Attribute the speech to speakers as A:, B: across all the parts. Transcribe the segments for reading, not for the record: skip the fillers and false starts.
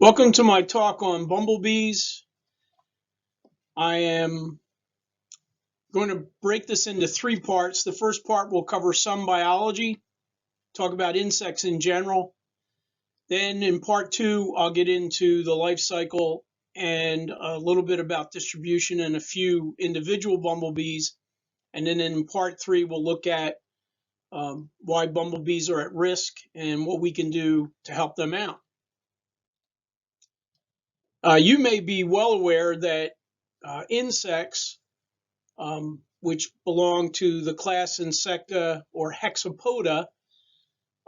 A: Welcome to my talk on bumblebees. I am going to break this into three parts. The first part will cover some biology, talk about insects in general. Then in part two, I'll get into the life cycle and a little bit about distribution and a few individual bumblebees. And then in part three, we'll look at why bumblebees are at risk and what we can do to help them out. You may be well aware that insects, which belong to the class Insecta or Hexapoda,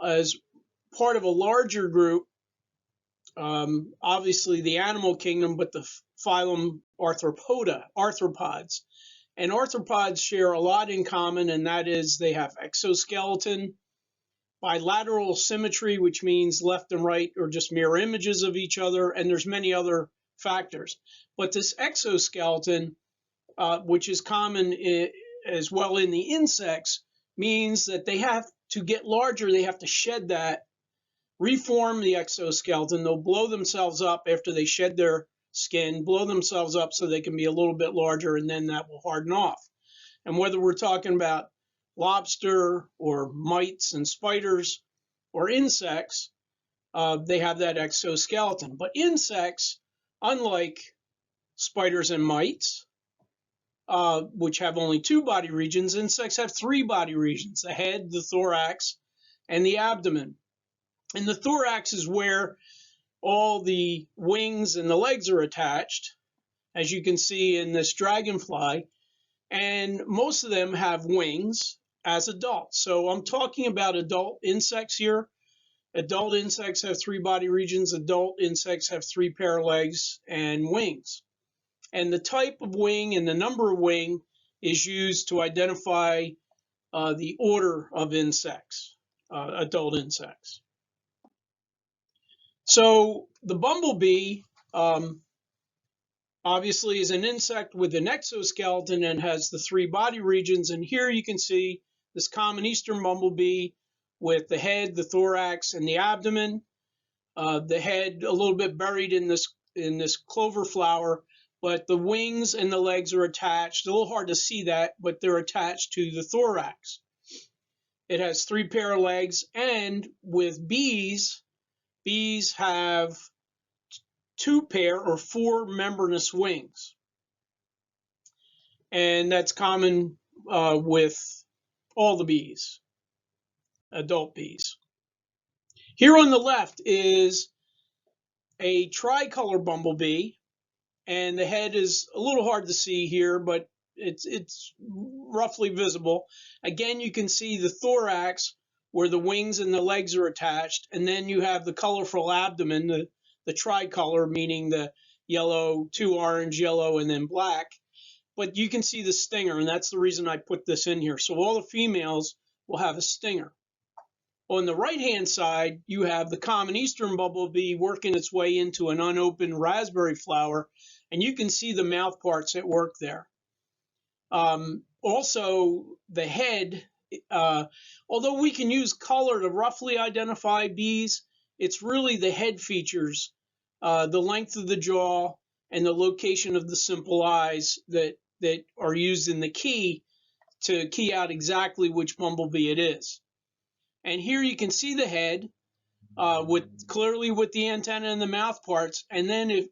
A: as part of a larger group, obviously the animal kingdom, but the phylum Arthropoda, arthropods. And arthropods share a lot in common, and that is they have exoskeleton, bilateral symmetry, which means left and right or just mirror images of each other, and there's many other factors. But this exoskeleton, which is common as well in the insects, means that they have to get larger. They have to shed that, reform the exoskeleton. They'll blow themselves up after they shed their skin, blow themselves up so they can be a little bit larger, and then that will harden off. And whether we're talking about lobster or mites and spiders or insects, they have that exoskeleton. But insects, unlike spiders and mites, which have only two body regions, insects have three body regions: the head, the thorax, and the abdomen. And the thorax is where all the wings and the legs are attached, as you can see in this dragonfly. And most of them have wings as adults. So I'm talking about adult insects here. Adult insects have three body regions. Adult insects have three pair of legs and wings. And the type of wing and the number of wing is used to identify the order of insects, adult insects. So the bumblebee obviously is an insect with an exoskeleton and has the three body regions. And here you can see this common eastern bumblebee with the head, the thorax, and the abdomen. The head a little bit buried in this clover flower, but the wings and the legs are attached. A little hard to see that, but they're attached to the thorax. It has three pair of legs, and with bees have two pair or four membranous wings. And that's common with all the bees, adult bees. Here on the left is a tricolor bumblebee, and the head is a little hard to see here, but it's roughly visible. Again, you can see the thorax where the wings and the legs are attached, and then you have the colorful abdomen, the tricolor, meaning the yellow, two orange, yellow, and then black. But you can see the stinger, and that's the reason I put this in here. So all the females will have a stinger. On the right-hand side, you have the common eastern bumblebee working its way into an unopened raspberry flower, and you can see the mouth parts at work there. Also, the head, although we can use color to roughly identify bees, it's really the head features, the length of the jaw, and the location of the simple eyes that are used in the key to key out exactly which bumblebee it is. And here you can see the head clearly with the antenna and the mouth parts. And then if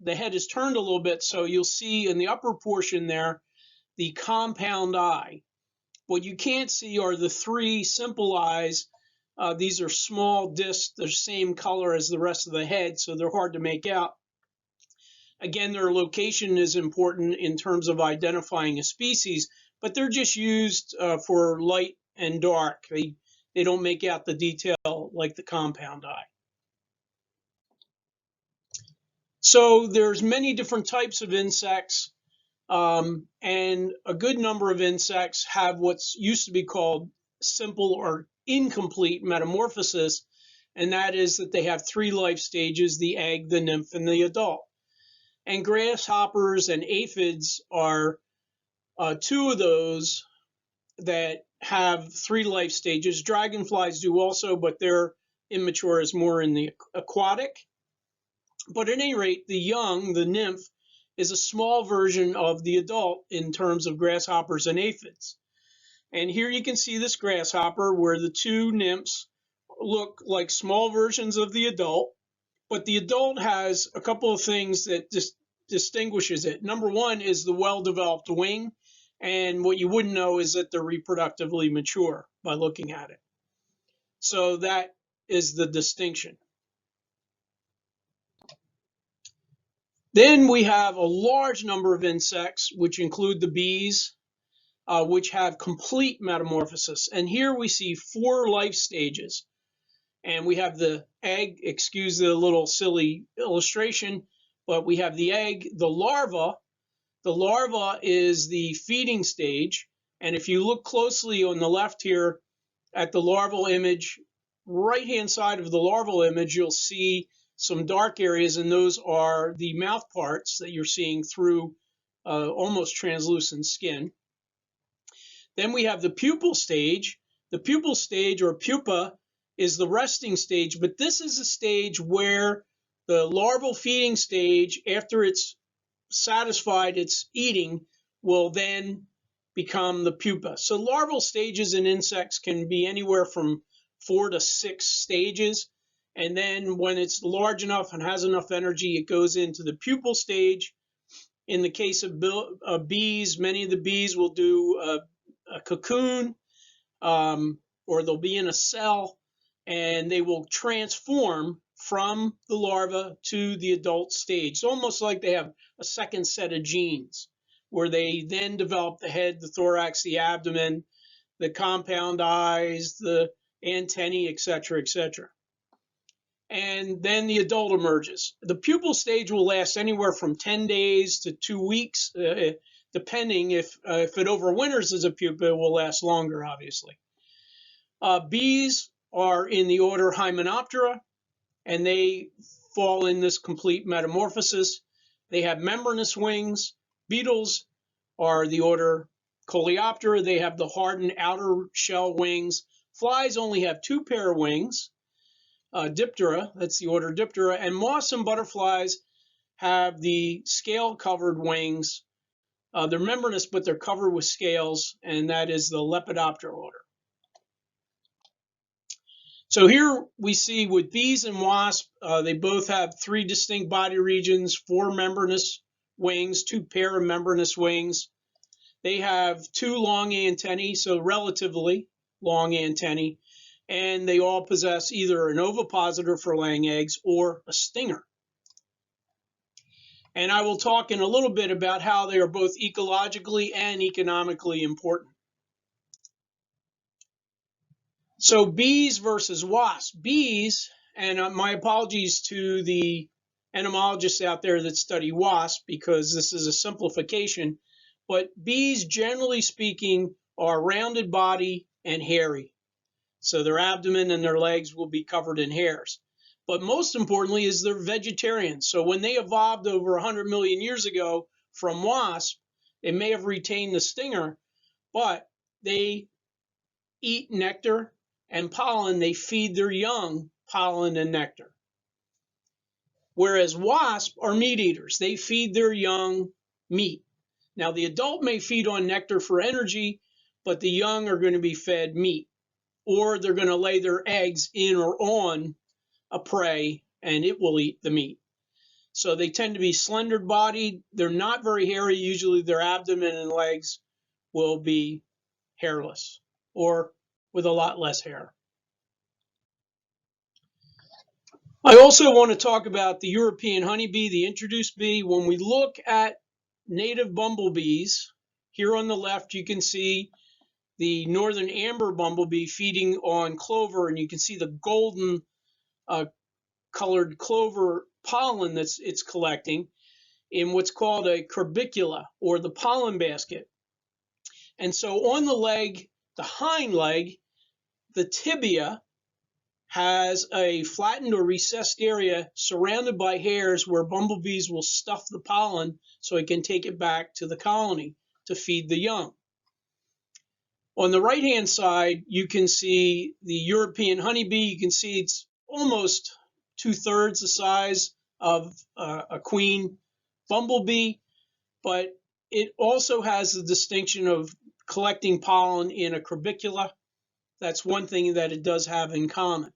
A: the head is turned a little bit, so you'll see in the upper portion there the compound eye. What you can't see are the three simple eyes. These are small discs. They're the same color as the rest of the head, so they're hard to make out. Again, their location is important in terms of identifying a species, but they're just used for light and dark. They don't make out the detail like the compound eye. So there's many different types of insects, and a good number of insects have what's used to be called simple or incomplete metamorphosis, and that is that they have three life stages: the egg, the nymph, and the adult. And grasshoppers and aphids are two of those that have three life stages. Dragonflies do also, but their immature is more in the aquatic. But at any rate, the young, the nymph, is a small version of the adult in terms of grasshoppers and aphids. And here you can see this grasshopper where the two nymphs look like small versions of the adult, but the adult has a couple of things that distinguishes it. Number one is the well-developed wing, and what you wouldn't know is that they're reproductively mature by looking at it. So that is the distinction. Then we have a large number of insects, which include the bees, which have complete metamorphosis. And here we see 4 life stages. And we have the egg, excuse the little silly illustration, but we have the egg, the larva. The larva is the feeding stage. And if you look closely on the left here at the larval image, right-hand side of the larval image, you'll see some dark areas, and those are the mouth parts that you're seeing through almost translucent skin. Then we have the pupal stage. The pupal stage, or pupa, is the resting stage, but this is a stage where the larval feeding stage, after it's satisfied its eating, will then become the pupa. So larval stages in insects can be anywhere from 4 to 6 stages. And then when it's large enough and has enough energy, it goes into the pupal stage. In the case of bees, many of the bees will do a cocoon, or they'll be in a cell, and they will transform from the larva to the adult stage. It's almost like they have a second set of genes, where they then develop the head, the thorax, the abdomen, the compound eyes, the antennae, etc., etc. And then the adult emerges. The pupal stage will last anywhere from 10 days to 2 weeks, depending if it overwinters as a pupa, it will last longer, obviously. Bees are in the order Hymenoptera, and they fall in this complete metamorphosis. They have membranous wings. Beetles are the order Coleoptera. They have the hardened outer shell wings. Flies only have 2 pair of wings. Diptera, that's the order Diptera, and moths and butterflies have the scale-covered wings. They're membranous, but they're covered with scales, and that is the Lepidoptera order. So here we see with bees and wasps, they both have 3 distinct body regions, 4 membranous wings, 2 pair of membranous wings. They have 2 long antennae, so relatively long antennae, and they all possess either an ovipositor for laying eggs or a stinger. And I will talk in a little bit about how they are both ecologically and economically important. So bees versus wasps. Bees, and my apologies to the entomologists out there that study wasps, because this is a simplification, but bees, generally speaking, are rounded body and hairy. So their abdomen and their legs will be covered in hairs. But most importantly is they're vegetarians. So when they evolved over 100 million years ago from wasps, they may have retained the stinger, but they eat nectar and pollen. They feed their young pollen and nectar. Whereas wasps are meat eaters. They feed their young meat. Now the adult may feed on nectar for energy, but the young are going to be fed meat, or they're going to lay their eggs in or on a prey, and it will eat the meat. So they tend to be slender bodied. They're not very hairy. Usually their abdomen and legs will be hairless or with a lot less hair. I also want to talk about the European honeybee, the introduced bee. When we look at native bumblebees, here on the left you can see the northern amber bumblebee feeding on clover, and you can see the golden colored clover pollen that it's collecting in what's called a corbicula, or the pollen basket. And so on the leg, the hind leg, the tibia has a flattened or recessed area surrounded by hairs where bumblebees will stuff the pollen so it can take it back to the colony to feed the young. On the right-hand side, you can see the European honeybee. You can see it's almost 2/3 the size of a queen bumblebee, but it also has the distinction of collecting pollen in a corbicula. That's one thing that it does have in common.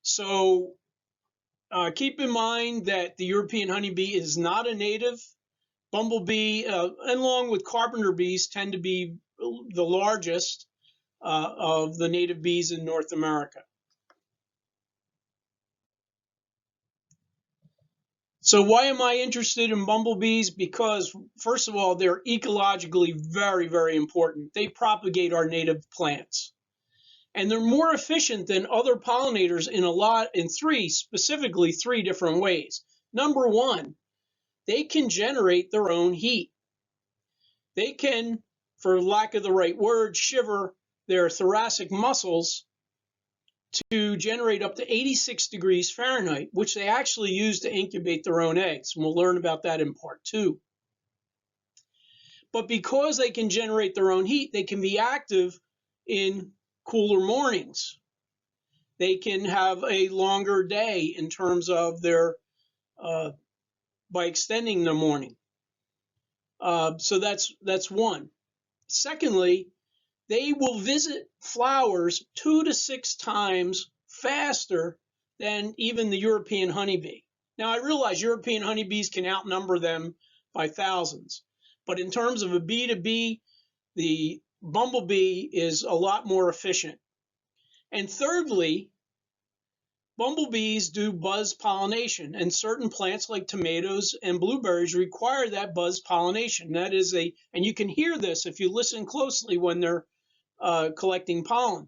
A: So keep in mind that the European honeybee is not a native. Bumblebee, along with carpenter bees, tend to be the largest of the native bees in North America. So why am I interested in bumblebees? Because, first of all, they're ecologically very, very important. They propagate our native plants. And they're more efficient than other pollinators specifically three different ways. Number one, they can generate their own heat. They can, for lack of the right word, shiver their thoracic muscles to generate up to 86 degrees Fahrenheit, which they actually use to incubate their own eggs. And we'll learn about that in part 2. But because they can generate their own heat, they can be active in cooler mornings. They can have a longer day in terms of their, by extending the morning. So that's one. Secondly, they will visit flowers 2 to 6 times faster than even the European honeybee. Now, I realize European honeybees can outnumber them by thousands, but in terms of a bee to bee, the bumblebee is a lot more efficient. And thirdly, bumblebees do buzz pollination, and certain plants like tomatoes and blueberries require that buzz pollination. That is and you can hear this if you listen closely when they're collecting pollen.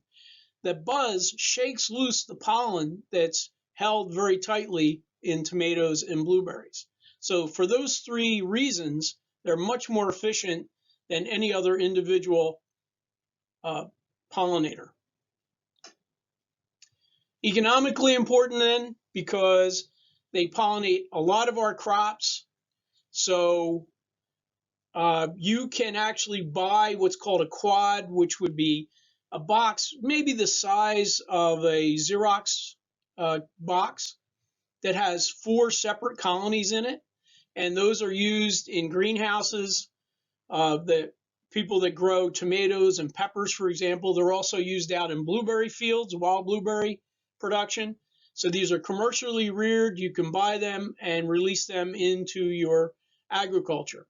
A: The buzz shakes loose the pollen that's held very tightly in tomatoes and blueberries. So for those 3 reasons, they're much more efficient than any other individual pollinator. Economically important then, because they pollinate a lot of our crops. So you can actually buy what's called a quad, which would be a box, maybe the size of a Xerox box, that has 4 separate colonies in it. And those are used in greenhouses. The people that grow tomatoes and peppers, for example, they're also used out in blueberry fields, wild blueberry production. So these are commercially reared. You can buy them and release them into your agriculture.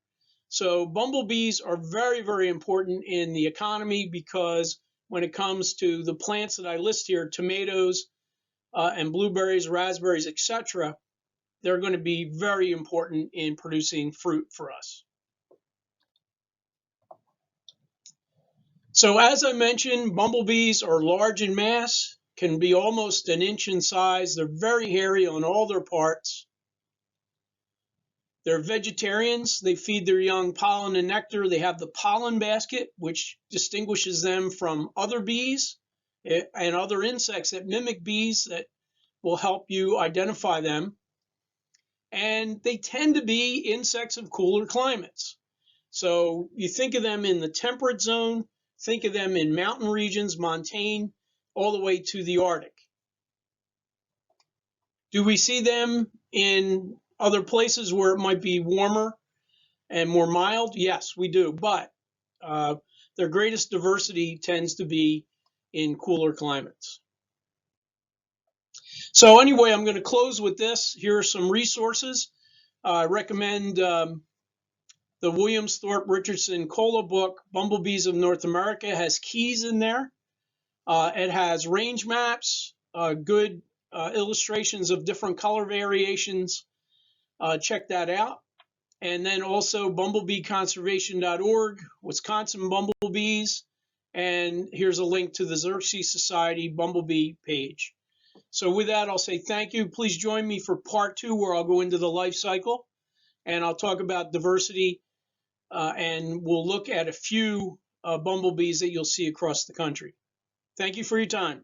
A: So bumblebees are very, very important in the economy, because when it comes to the plants that I list here, tomatoes and blueberries, raspberries, etc., they're going to be very important in producing fruit for us. So as I mentioned, bumblebees are large in mass, can be almost an inch in size. They're very hairy on all their parts. They're vegetarians. They feed their young pollen and nectar. They have the pollen basket, which distinguishes them from other bees and other insects that mimic bees, that will help you identify them. And they tend to be insects of cooler climates. So you think of them in the temperate zone, think of them in mountain regions, montane, all the way to the Arctic. Do we see them in other places where it might be warmer and more mild? Yes, we do. But their greatest diversity tends to be in cooler climates. So anyway, I'm going to close with this. Here are some resources. I recommend the Williams, Thorp, Richardson, Colla book, Bumblebees of North America. It has keys in there. It has range maps, good illustrations of different color variations. Check that out. And then also bumblebeeconservation.org, Wisconsin bumblebees. And here's a link to the Xerces Society Bumblebee page. So with that, I'll say thank you. Please join me for part 2, where I'll go into the life cycle, and I'll talk about diversity, and we'll look at a few bumblebees that you'll see across the country. Thank you for your time.